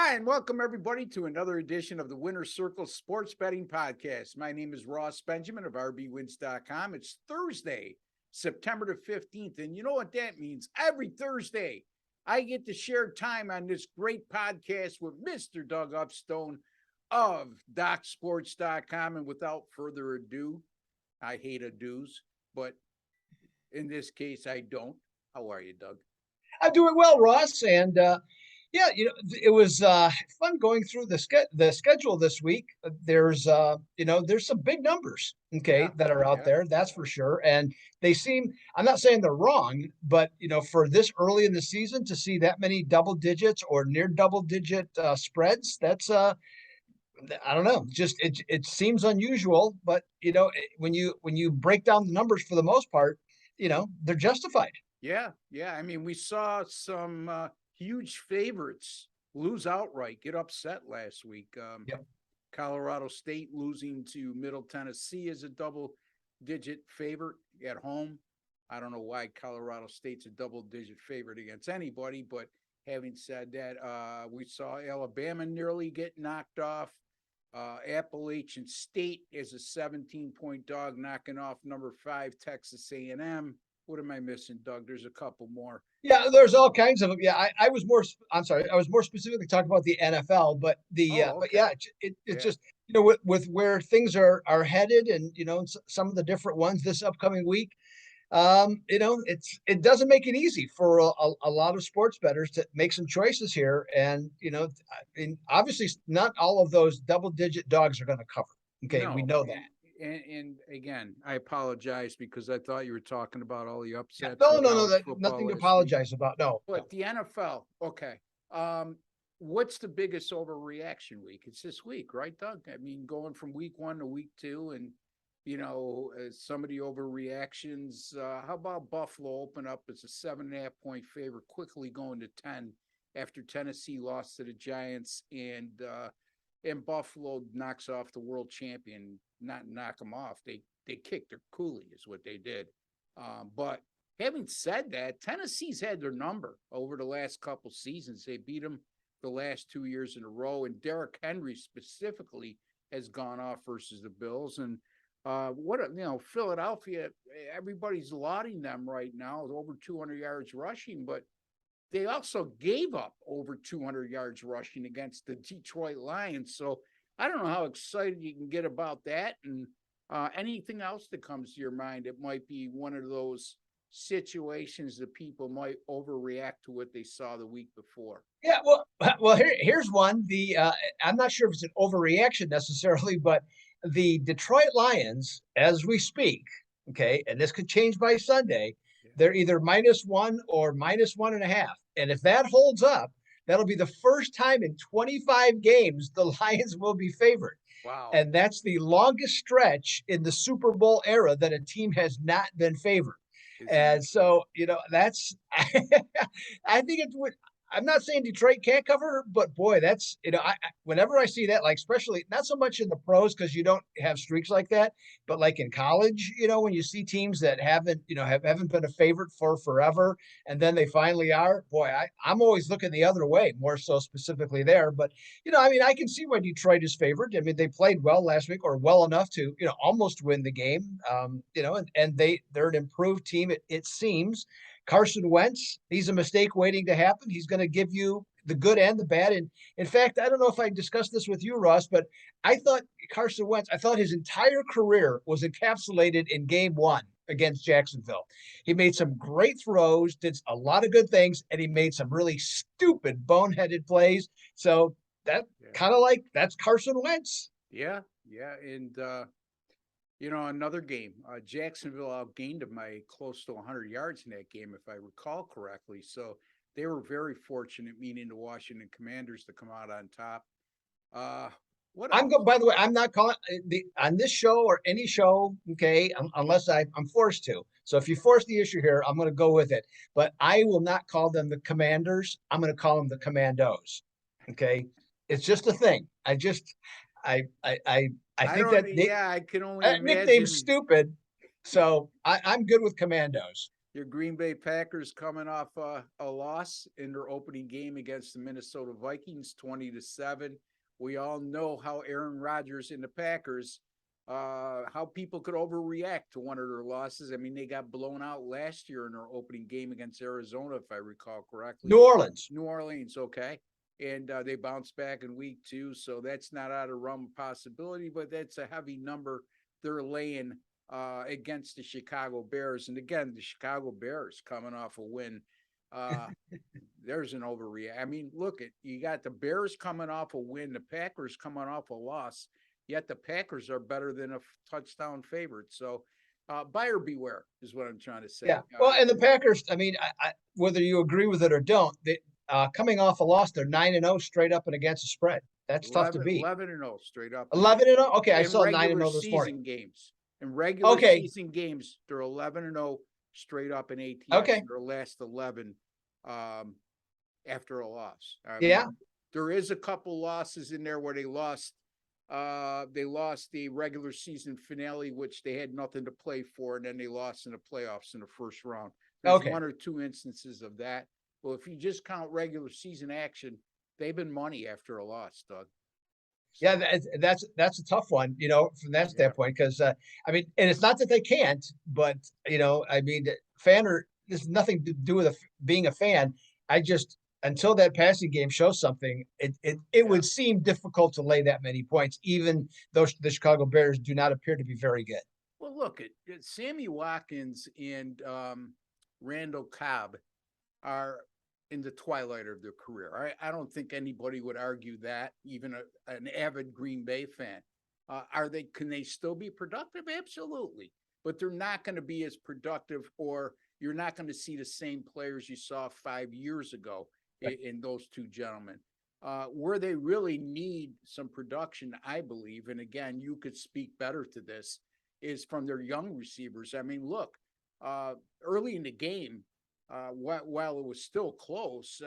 Hi, and welcome everybody to another edition of the Winner's Circle Sports Betting Podcast. My name is Ross Benjamin of RBWins.com. It's Thursday, September the 15th. And you know what that means? Every Thursday, I get to share time on this great podcast with Mr. Doug Upstone of DocSports.com. And without further ado, I hate ados, but in this case, I don't. How are you, Doug? I'm doing well, Ross. And yeah, it was fun going through the schedule this week. There's some big numbers, Yeah, that are out yeah. there. That's for sure. And they seem, I'm not saying they're wrong, but for this early in the season to see that many double digits or near double digit spreads, that's I don't know. Just it seems unusual, but when you break down the numbers for the most part, they're justified. Yeah, yeah. I mean, we saw some huge favorites lose outright, get upset last week. Yep. Colorado State losing to Middle Tennessee as a double-digit favorite at home. I don't know why Colorado State's a double-digit favorite against anybody, but having said that, we saw Alabama nearly get knocked off. Appalachian State is a 17-point dog, knocking off number 5 Texas A&M. What am I missing, Doug? There's a couple more. Yeah, there's all kinds of them. Yeah, I was more. I'm sorry, I was more specifically talking about the NFL, Oh, but yeah, okay. it's Yeah. just with where things are headed, and some of the different ones this upcoming week. It doesn't make it easy for a lot of sports bettors to make some choices here, and obviously not all of those double digit dogs are going to cover. Okay, we No, know that. and again, I apologize because I thought you were talking about all the Yeah, upsets no, in no, no, college that football nothing to last week. apologize about. No, no. But the NFL, okay. What's the biggest overreaction week? It's this week, right, Doug? I mean, going from week 1 to week 2, and some of the overreactions. How about Buffalo open up as a 7.5 point favorite, quickly going to 10 after Tennessee lost to the Giants, and Buffalo knocks off the world champion. Not knock them off. They kicked their coolie is what they did. But having said that, Tennessee's had their number over the last couple seasons. They beat them the last 2 years in a row, and Derrick Henry specifically has gone off versus the Bills. And Philadelphia, everybody's lauding them right now, over 200 yards rushing, but they also gave up over 200 yards rushing against the Detroit Lions. So I don't know how excited you can get about that. And anything else that comes to your mind, it might be one of those situations that people might overreact to what they saw the week before. Yeah, well, here's one. I'm not sure if it's an overreaction necessarily, but the Detroit Lions, as we speak, okay, and this could change by Sunday, Yeah. they're either -1 or -1.5. And if that holds up, that'll be the first time in 25 games the Lions will be favored. Wow. And that's the longest stretch in the Super Bowl era that a team has not been favored. Isn't that And so, that's I think it would. I'm not saying Detroit can't cover, but boy, that's whenever I see that, like especially not so much in the pros because you don't have streaks like that, but like in college, when you see teams that haven't been a favorite for forever, and then they finally are, boy, I'm always looking the other way, more so specifically there. But I mean, I can see why Detroit is favored. I mean, they played well last week, or well enough to almost win the game. And they're an improved team. It seems. Carson Wentz, he's a mistake waiting to happen. He's going to give you the good and the bad. And in fact, I don't know if I discussed this with you, Ross, but I thought I thought his entire career was encapsulated in game 1 against Jacksonville. He made some great throws, did a lot of good things, and he made some really stupid, boneheaded plays. So that Yeah. kind of like that's Carson Wentz. Yeah. Yeah. And, another game, Jacksonville outgained them by close to 100 yards in that game, if I recall correctly. So they were very fortunate, meaning the Washington Commanders, to come out on top. What I'm else? go. By the way, I'm not calling on this show or any show, okay, unless I'm forced to. So if you force the issue here, I'm going to go with it. But I will not call them the Commanders. I'm going to call them the Commandos. Okay, it's just a thing. I I think don't, that yeah, I can only that nickname's imagine. stupid. So I'm good with Commandos. Your Green Bay Packers coming off a loss in their opening game against the Minnesota Vikings, 20-7. We all know how Aaron Rodgers and the Packers, how people could overreact to one of their losses. I mean, they got blown out last year in their opening game against Arizona, if I recall correctly. New Orleans. New Orleans, okay. And they bounced back in week 2, so that's not out of realm of possibility, but that's a heavy number they're laying against the Chicago Bears. And again, the Chicago Bears coming off a win. There's an overreaction. I mean, look, you got the Bears coming off a win, the Packers coming off a loss, yet the Packers are better than a touchdown favorite. So buyer beware is what I'm trying to say. Yeah. Well, and the Packers, I mean, whether you agree with it or don't, coming off a loss, they're 9-0 straight up and against the spread. That's 11, tough to beat. 11-0 straight up. 11-0. Okay, I saw regular 9-0 this morning. season games. In regular season games, they're 11-0 straight up in ATS. Okay. Their last 11 after a loss. I Yeah. mean, there is a couple losses in there where they lost the regular season finale, which they had nothing to play for, and then they lost in the playoffs in the first round. There's one or two instances of that. Well, if you just count regular season action, they've been money after a loss, Doug. So, yeah, that's a tough one, from that standpoint, because I mean, and it's not that they can't, but I mean, this has nothing to do with being a fan. I just, until that passing game shows something, it would seem difficult to lay that many points, even though the Chicago Bears do not appear to be very good. Well, look, Sammy Watkins and Randall Cobb are in the twilight of their career. I don't think anybody would argue that, even an avid Green Bay fan. Can they still be productive? Absolutely. But they're not going to be as productive, or you're not going to see the same players you saw 5 years ago in those two gentlemen. Where they really need some production, I believe, and again, you could speak better to this, is from their young receivers. I mean, look, early in the game, while it was still close,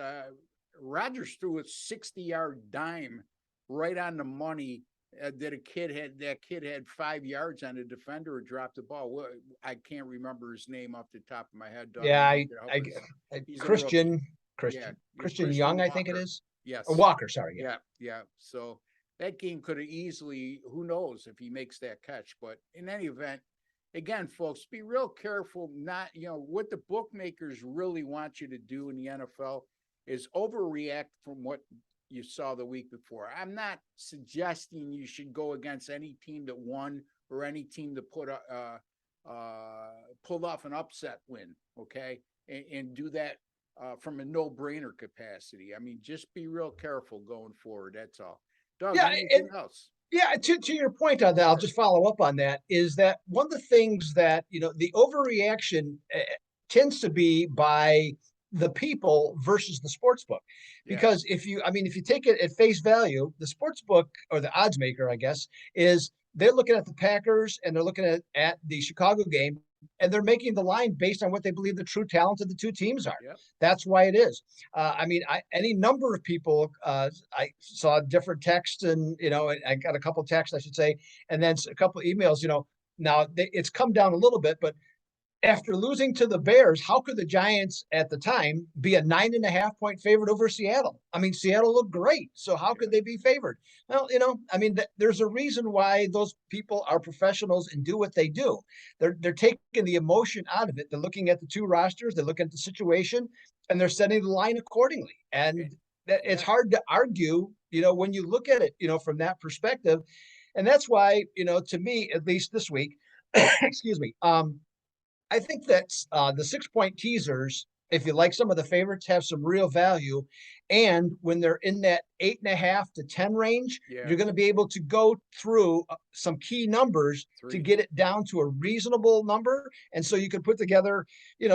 Rodgers threw a 60-yard dime right on the money. That kid had 5 yards on a defender who dropped the ball. Well, I can't remember his name off the top of my head. Doug. Yeah, Christian Young, I think it is. Yes, or Walker. Sorry. Yeah. So that game could have easily, who knows if he makes that catch. But in any event, again, folks, be real careful. What the bookmakers really want you to do in the NFL is overreact from what you saw the week before. I'm not suggesting you should go against any team that won or any team that pulled off an upset win, okay, and do that from a no-brainer capacity. I mean, just be real careful going forward. That's all. Doug, anything else? Yeah, to your point on that, I'll just follow up on that, is that one of the things that, the overreaction tends to be by the people versus the sports book. Because if you take it at face value, the sports book, or the odds maker, I guess, they're looking at the Packers and they're looking at the Chicago game, and they're making the line based on what they believe the true talent of the two teams are. Yep. That's why it is. Any number of people, I saw different texts, and, I got a couple of texts, I should say, and then a couple of emails, now it's come down a little bit, but after losing to the Bears, how could the Giants at the time be a 9.5 point favorite over Seattle? I mean, Seattle looked great. So how could they be favored? Well, there's a reason why those people are professionals and do what they do. They're taking the emotion out of it. They're looking at the two rosters, they're looking at the situation, and they're setting the line accordingly. And it's hard to argue, when you look at it, from that perspective. And that's why, to me, at least this week, excuse me, I think that the 6 point teasers, if you like some of the favorites, have some real value. And when they're in that 8.5 to 10 range, you're going to be able to go through some key numbers to get it down to a reasonable number. And so you could put together,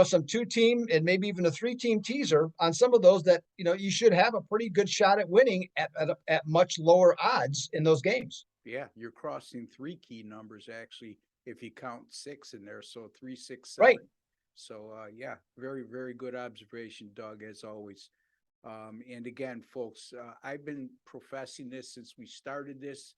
some 2-team and maybe even a 3-team teaser on some of those that, you should have a pretty good shot at winning at much lower odds in those games. Yeah, you're crossing 3 key numbers, actually, if you count 6 in there. So 3, 6, 7. Right. So very, very good observation, Doug, as always. And again, folks, I've been professing this since we started this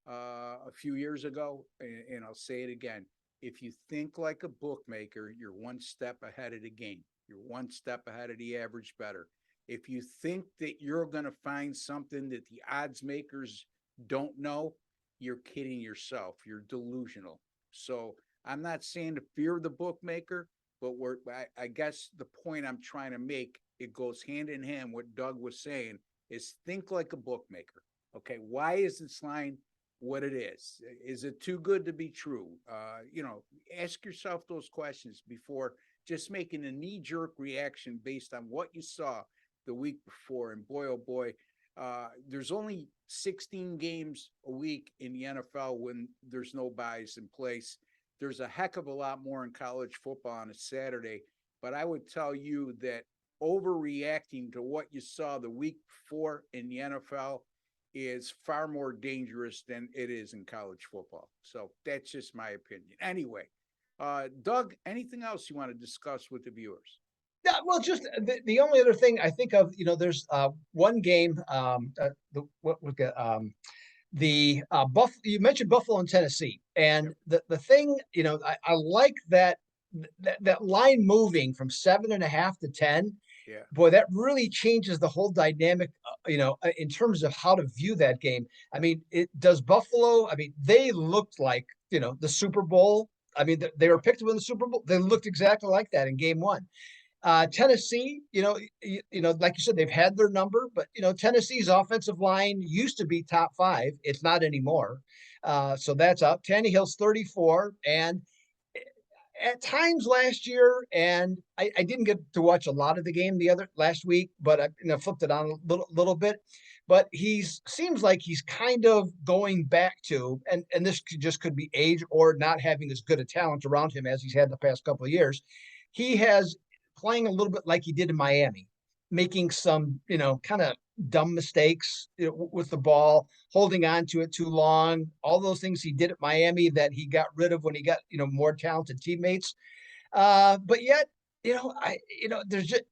a few years ago, and I'll say it again. if you think like a bookmaker, you're one step ahead of the game. You're one step ahead of the average bettor. If you think that you're going to find something that the odds makers don't know, you're kidding yourself. You're delusional. So I'm not saying to fear the bookmaker, but I guess the point I'm trying to make, it goes hand in hand. What Doug was saying is think like a bookmaker. Okay, why is this line what it is? Is it too good to be true? Ask yourself those questions before just making a knee-jerk reaction based on what you saw the week before. And boy, oh boy, there's only 16 games a week in the NFL when there's no buys in place. There's a heck of a lot more in college football on a Saturday, but I would tell you that overreacting to what you saw the week before in the NFL is far more dangerous than it is in college football. So that's just my opinion. Anyway, Doug, anything else you want to discuss with the viewers? Yeah, well, just the only other thing I think of, there's one game, you mentioned Buffalo and Tennessee, and the thing, I like that line moving from 7.5 to 10. Yeah. Boy, that really changes the whole dynamic, in terms of how to view that game. I mean, it does Buffalo. I mean, they looked like, the Super Bowl. I mean, they were picked to win the Super Bowl. They looked exactly like that in game one. Tennessee, like you said, they've had their number, but Tennessee's offensive line used to be top 5. It's not anymore. So that's up. Tannehill's 34, and at times last year, and I didn't get to watch a lot of the game last week, but I flipped it on a little bit. But seems like he's kind of going back to, and this could be age or not having as good a talent around him as he's had the past couple of years. He has playing a little bit like he did in Miami, making some, kind of dumb mistakes with the ball, holding on to it too long, all those things he did at Miami that he got rid of when he got, more talented teammates. But yet, there's just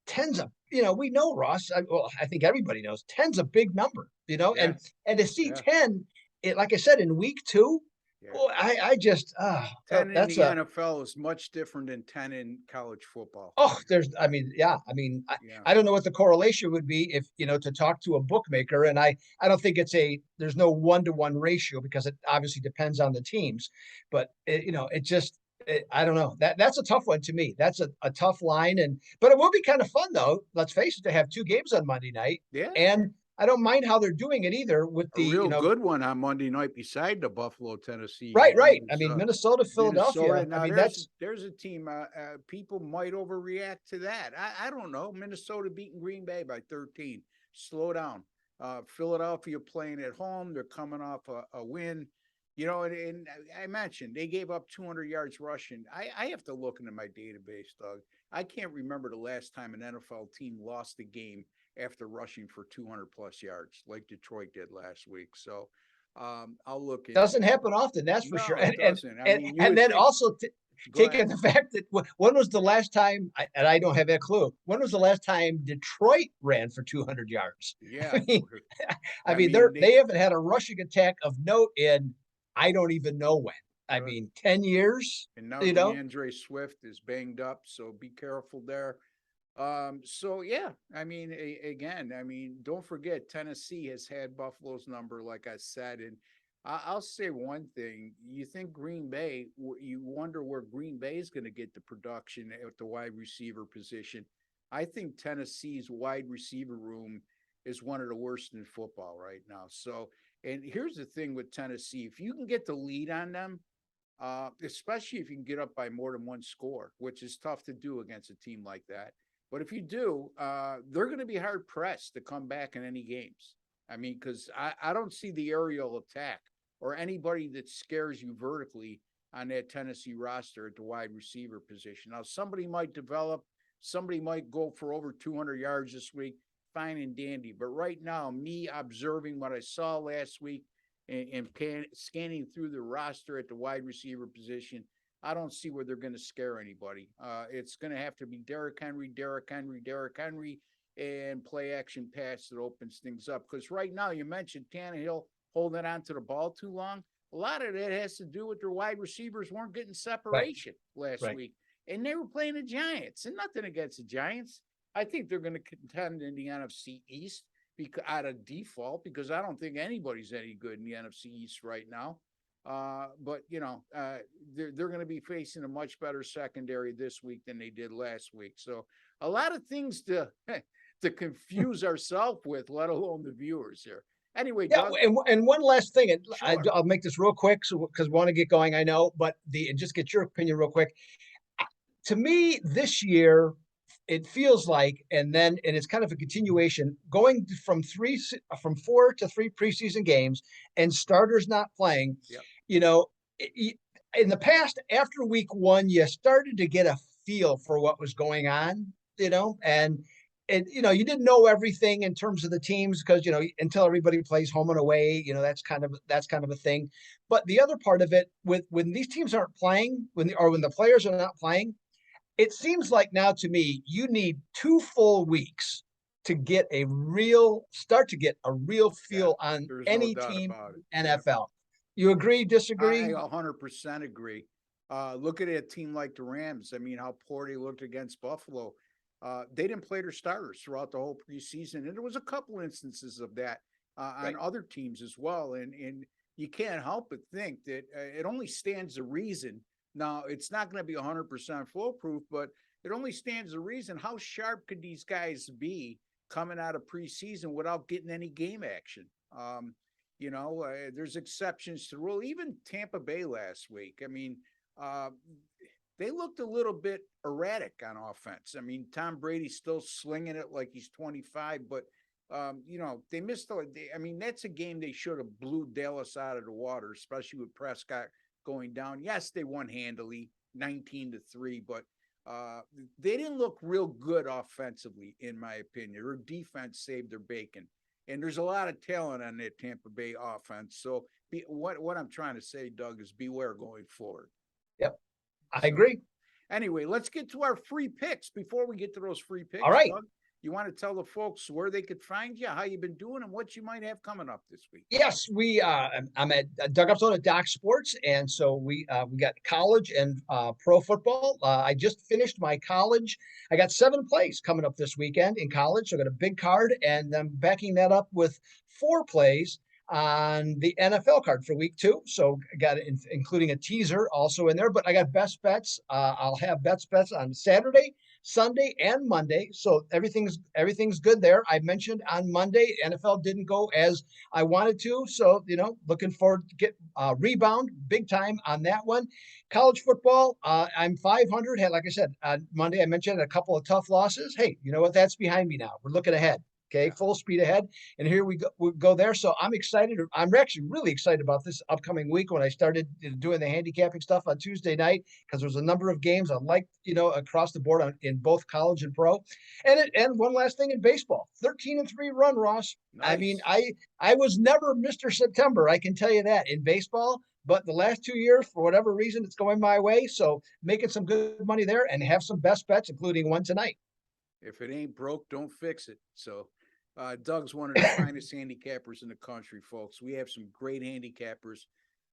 tens of, we know Ross, I think everybody knows 10's a big number, Yeah. and to see 10, like I said, in week 2, Yeah. well, I just 10 in that's the NFL is much different than 10 in college football. I don't know what the correlation would be if, to talk to a bookmaker. And I don't think there's no 1-to-1 ratio because it obviously depends on the teams. But, I don't know. That's a tough one to me. That's a tough line. But it will be kind of fun, though. Let's face it, to have 2 games on Monday night. Yeah. And I don't mind how they're doing it either with a real good one on Monday night beside the Buffalo Tennessee. Right. I mean, Minnesota, Philadelphia. Now, I mean, there's a team. People might overreact to that. I don't know. Minnesota beating Green Bay by 13. Slow down. Philadelphia playing at home. They're coming off a win. And I mentioned they gave up 200 yards rushing. I have to look into my database, Doug. I can't remember the last time an NFL team lost a game after rushing for 200 plus yards like Detroit did last week. So I'll look. Doesn't happen often, that's for sure. It doesn't. And then also taking the fact that when was the last time, and I don't have a clue, when was the last time Detroit ran for 200 yards? Yeah. I mean, they haven't had a rushing attack of note in, I don't even know when. I mean, 10 years. And now DeAndre Swift is banged up, so be careful there. So yeah, I mean, again, don't forget Tennessee has had Buffalo's number, like I said, and I'll say one thing. You think Green Bay, you wonder where Green Bay is going to get the production at the wide receiver position. I think Tennessee's wide receiver room is one of the worst in football right now. So, and here's the thing with Tennessee, if you can get the lead on them, especially if you can get up by more than one score, which is tough to do against a team like that. But if you do, they're going to be hard pressed to come back in any games. I mean, because I don't see the aerial attack or anybody that scares you vertically on that Tennessee roster at the wide receiver position. Now, somebody might develop, somebody might go for over 200 yards this week, fine and dandy. But right now, me observing what I saw last week and scanning through the roster at the wide receiver position, I don't see where they're going to scare anybody. It's going to have to be Derrick Henry, and play action pass that opens things up. Because right now, you mentioned Tannehill holding on to the ball too long. A lot of that has to do with their wide receivers weren't getting Right. separation last Right. week, and they were playing the Giants. And nothing against the Giants. I think they're going to contend in the NFC East because out of default, because I don't think anybody's any good in the NFC East right now. But they're going to be facing a much better secondary this week than they did last week. So a lot of things to to confuse ourselves with, let alone the viewers here. Anyway, Yeah, Doug, and one last thing, and sure. I'll make this real quick, so because we want to get going, I know, but just get your opinion real quick. To me, this year, it feels like, and it's kind of a continuation, going from 4 to 3 preseason games, and starters not playing. Yep. You know, in the past, after week 1, you started to get a feel for what was going on. And you didn't know everything in terms of the teams because until everybody plays home and away, that's kind of a thing. But the other part of it, with when these teams aren't playing, when the players are not playing, it seems like now to me you need 2 full weeks to get a real Yeah. feel on There's no any doubt team about it. in Yeah. NFL. You agree, I disagree? 100% agree. Look at a team like the Rams. I mean, how poor they looked against Buffalo. They didn't play their starters throughout the whole preseason, and there was a couple instances of that on Right. other teams as well. And you can't help but think that it only stands to reason. Now, it's not going to be 100% foolproof, but it only stands to reason. How sharp could these guys be coming out of preseason without getting any game action? There's exceptions to the rule. Even Tampa Bay last week. I mean, uh, they looked a little bit erratic on offense. I mean, Tom Brady's still slinging it like he's 25, but they missed. I mean, that's a game they should have blew Dallas out of the water, especially with Prescott going down. Yes, they won handily, 19-3, but they didn't look real good offensively, in my opinion. Their defense saved their bacon. And there's a lot of talent on that Tampa Bay offense. So what I'm trying to say, Doug, is beware going forward. Yep, I So agree. anyway, let's get to our free picks. Before we get to those free All picks, right. Doug, you want to tell the folks where they could find you, how you've been doing, and what you might have coming up this week. Yes, I'm at Doug Upstone at Doc Sports, and so we got college and pro football. I just finished my college. I got 7 plays coming up this weekend in college, so I got a big card, and I'm backing that up with 4 plays on the NFL card for week 2. So I got it, including a teaser also in there. But I got best bets. I'll have bets on Saturday, Sunday, and Monday. So everything's good there. I mentioned on Monday, NFL didn't go as I wanted to. So, looking forward to get rebound big time on that one. College football, I'm 500. Had, like I said, on Monday, I mentioned a couple of tough losses. Hey, you know what? That's behind me now. We're looking ahead. Okay, Yeah. full speed ahead. And here we go there. So I'm excited. I'm actually really excited about this upcoming week when I started doing the handicapping stuff on Tuesday night, because there's a number of games I liked, across the board in both college and pro. And one last thing in baseball, 13-3 run, Ross. I mean, Nice. I was never Mr. September, I can tell you that, in baseball. But the last 2 years, for whatever reason, it's going my way. So making some good money there and have some best bets, including one tonight. If it ain't broke, don't fix it. So, Doug's one of the finest handicappers in the country, folks. We have some great handicappers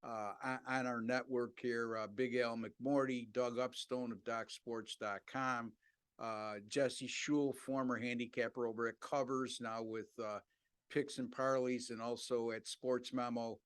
on our network here. Big Al McMorty, Doug Upstone of DocSports.com, Jesse Schul, former handicapper over at Covers, now with Picks and Parlays, and also at Sports Memo.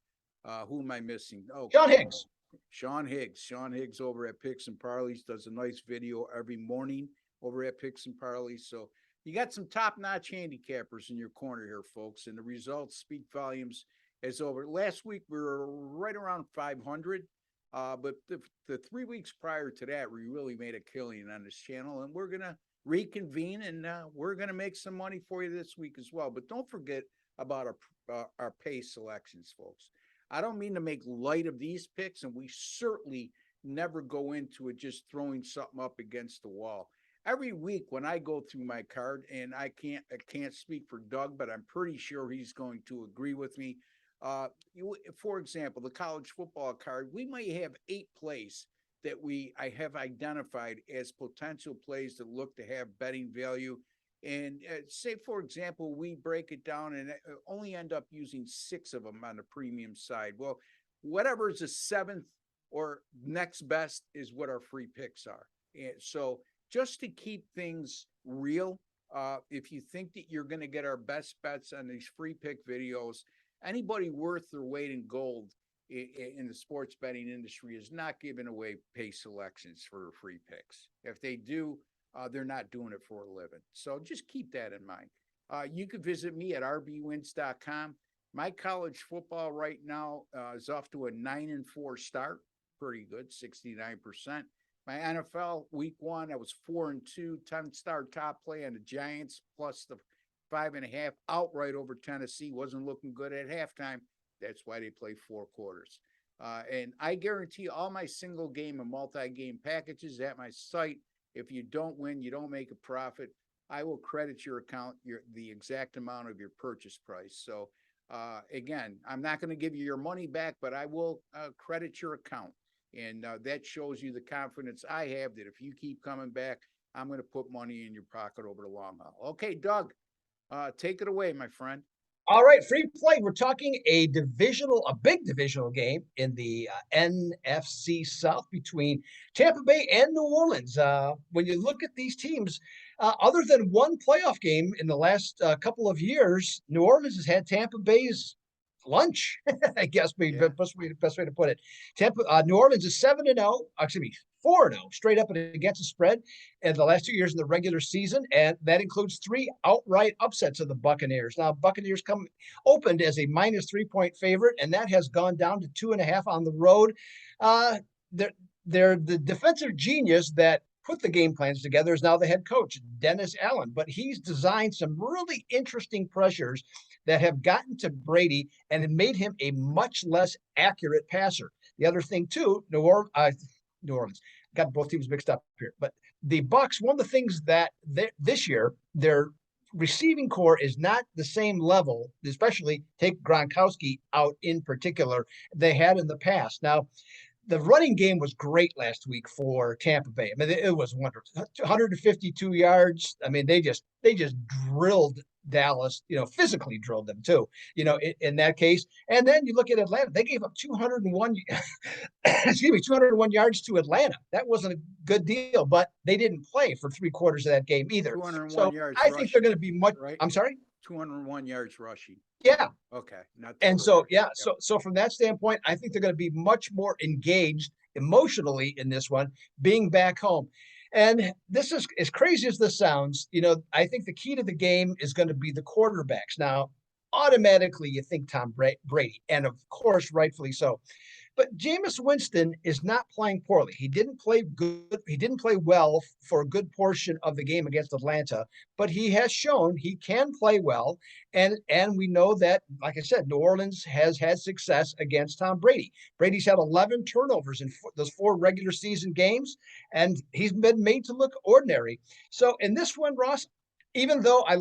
Who am I missing? Oh, John Higgs. Sean Higgs. Sean Higgs over at Picks and Parlays does a nice video every morning over at Picks and Parlays. So you got some top-notch handicappers in your corner here, folks, and the results speak volumes. As over last week, we were right around 500, but the 3 weeks prior to that, we really made a killing on this channel, and we're gonna reconvene and we're gonna make some money for you this week as well. But don't forget about our pay selections, folks. I don't mean to make light of these picks, and we certainly never go into it just throwing something up against the wall. Every week when I go through my card, and I can't speak for Doug, but I'm pretty sure he's going to agree with me. For example, the college football card, we might have 8 plays that I have identified as potential plays that look to have betting value. And say, for example, we break it down and only end up using 6 of them on the premium side. Well, whatever is the seventh or next best is what our free picks are. And so just to keep things real, if you think that you're going to get our best bets on these free pick videos, anybody worth their weight in gold in the sports betting industry is not giving away pay selections for free picks. If they do, they're not doing it for a living. So just keep that in mind. You can visit me at rbwins.com. My college football right now is off to a 9-4 start. Pretty good, 69%. My NFL week one, I was 4-2, 10-star top play on the Giants, plus the 5.5 outright over Tennessee. Wasn't looking good at halftime. That's why they play 4 quarters. And I guarantee all my single game and multi-game packages at my site. If you don't win, you don't make a profit, I will credit your account the exact amount of your purchase price. So again, I'm not going to give you your money back, but I will credit your account. And that shows you the confidence I have that if you keep coming back, I'm going to put money in your pocket over the long haul. Okay, Doug, take it away, my friend. All right, free play. We're talking a big divisional game in the NFC South between Tampa Bay and New Orleans. When you look at these teams, other than one playoff game in the last couple of years, New Orleans has had Tampa Bay's lunch. I guess be the best way to put it. New Orleans is 7-0. Actually, 4-0 straight up and against the spread in the last 2 years in the regular season, and that includes 3 outright upsets of the Buccaneers. Now, Buccaneers opened as a minus 3-point favorite, and that has gone down to 2.5 on the road. They're the defensive genius that put the game plans together is now the head coach, Dennis Allen, but he's designed some really interesting pressures that have gotten to Brady and have made him a much less accurate passer. The other thing too, New Orleans got both teams mixed up here, but the Bucs, one of the things that this year, their receiving core is not the same level, especially take Gronkowski out in particular, they had in the past. Now, the running game was great last week for Tampa Bay. I mean, it was wonderful. 152 yards. I mean, they just drilled Dallas, physically drilled them too, in that case. And then you look at Atlanta, they gave up 201, 201 yards to Atlanta. That wasn't a good deal, but they didn't play for 3/4 of that game either. 201 so yards. I think they're going to be much, right? I'm sorry? 201 yards rushing. Yeah. Okay. Not and so, yeah, yep. So from that standpoint, I think they're going to be much more engaged emotionally in this one, being back home. And this is as crazy as this sounds. I think the key to the game is going to be the quarterbacks. Now, automatically, you think Tom Brady, and of course, rightfully so. But Jameis Winston is not playing poorly. He didn't play good. He didn't play well for a good portion of the game against Atlanta, but he has shown he can play well. And we know that, like I said, New Orleans has had success against Tom Brady. Brady's had 11 turnovers in those 4 regular season games, and he's been made to look ordinary. So in this one, Ross, even though I'd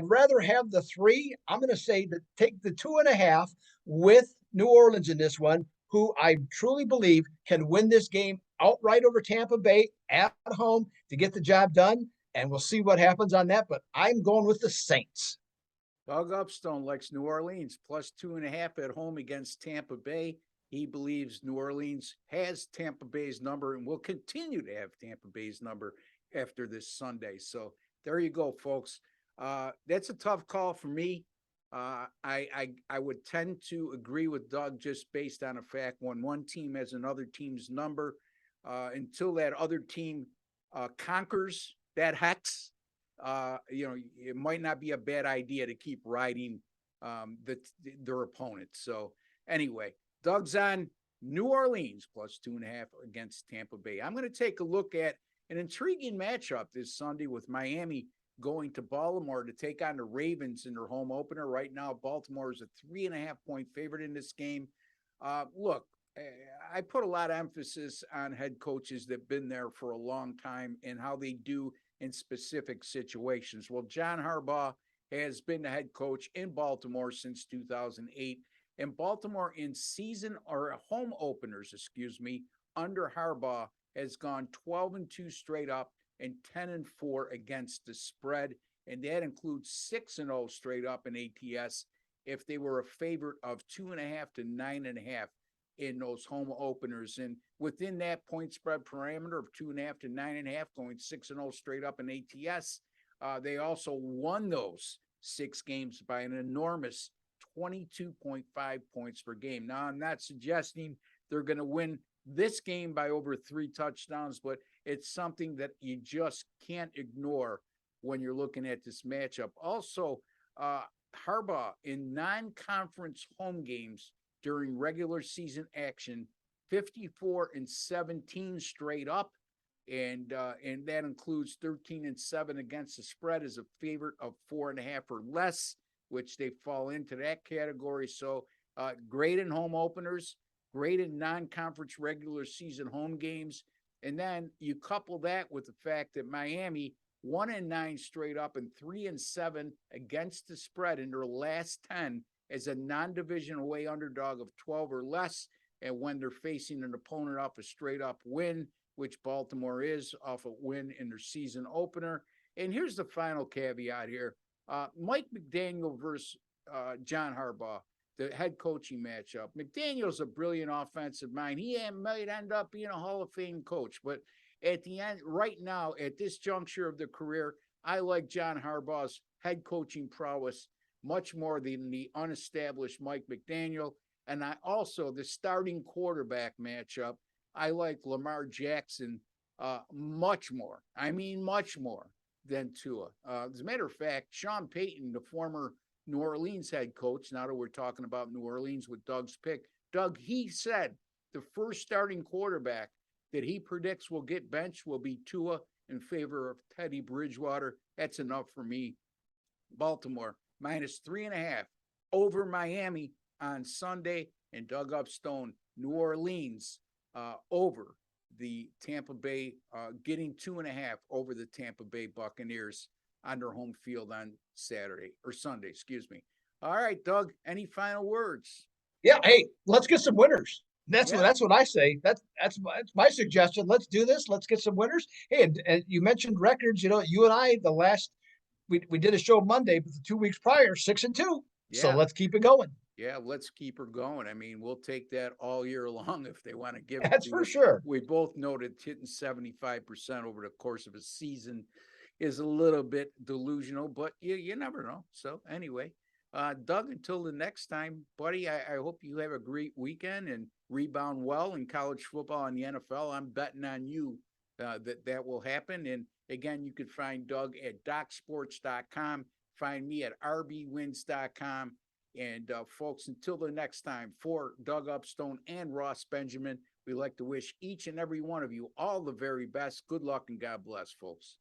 rather have the 3, I'm going to say that take the 2.5 with New Orleans in this one, who I truly believe can win this game outright over Tampa Bay at home to get the job done. And we'll see what happens on that. But I'm going with the Saints. Doug Upstone likes New Orleans plus 2.5 at home against Tampa Bay. He believes New Orleans has Tampa Bay's number and will continue to have Tampa Bay's number after this Sunday. So there you go, folks. That's a tough call for me. I would tend to agree with Doug just based on a fact when one team has another team's number, until that other team conquers that hex, it might not be a bad idea to keep riding their opponents. So anyway, Doug's on New Orleans plus 2.5 against Tampa Bay. I'm going to take a look at an intriguing matchup this Sunday with Miami going to Baltimore to take on the Ravens in their home opener. Right now, Baltimore is a 3.5-point favorite in this game. Look, I put a lot of emphasis on head coaches that have been there for a long time and how they do in specific situations. Well, John Harbaugh has been the head coach in Baltimore since 2008. And Baltimore in home openers, under Harbaugh has gone 12-2 straight up and 10-4 against the spread. And that includes 6-0 straight up in ATS if they were a favorite of 2.5 to 9.5 in those home openers. And within that point spread parameter of 2.5 to 9.5, going 6-0 straight up in ATS, they also won those 6 games by an enormous 22.5 points per game. Now, I'm not suggesting they're going to win this game by over 3 touchdowns, but it's something that you just can't ignore when you're looking at this matchup. Also, Harbaugh in non-conference home games during regular season action, 54-17 straight up, and that includes 13-7 against the spread as a favorite of 4.5 or less, which they fall into that category. So great in home openers, great in non-conference regular season home games, and then you couple that with the fact that Miami 1-9 straight up and 3-7 against the spread in their last 10 as a non-division away underdog of 12 or less, and when they're facing an opponent off a straight up win, which Baltimore is off a win in their season opener. And here's the final caveat here. Mike McDaniel versus John Harbaugh, the head coaching matchup. McDaniel's a brilliant offensive mind. He might end up being a Hall of Fame coach, but at the end, right now, at this juncture of the career, I like John Harbaugh's head coaching prowess much more than the unestablished Mike McDaniel. And I also, the starting quarterback matchup, I like Lamar Jackson much more. I mean, much more than Tua. As a matter of fact, Sean Payton, the former New Orleans head coach, now that we're talking about New Orleans with Doug's pick, Doug, he said the first starting quarterback that he predicts will get benched will be Tua in favor of Teddy Bridgewater. That's enough for me. Baltimore -3.5 over Miami on Sunday, and Doug Upstone, New Orleans over the Tampa Bay, getting 2.5 over the Tampa Bay Buccaneers on their home field on Sunday, excuse me. All right, Doug, any final words? Yeah, hey, let's get some winners. That's Yeah. what I say. That's my suggestion. Let's do this. Let's get some winners. Hey, and you mentioned records. You know, you and I we did a show Monday, but the 2 weeks prior, 6-2. So Yeah. let's keep it going. Yeah, let's keep her going. I mean, we'll take that all year long if they want to give it That's to for us. sure. We both know that hitting 75% over the course of a season is a little bit delusional, but you never know. So anyway, Doug, until the next time, buddy, I hope you have a great weekend and rebound well in college football and the NFL. I'm betting on you that will happen. And again, you can find Doug at docsports.com. Find me at rbwins.com. And folks, until the next time, for Doug Upstone and Ross Benjamin, we like to wish each and every one of you all the very best. Good luck and God bless, folks.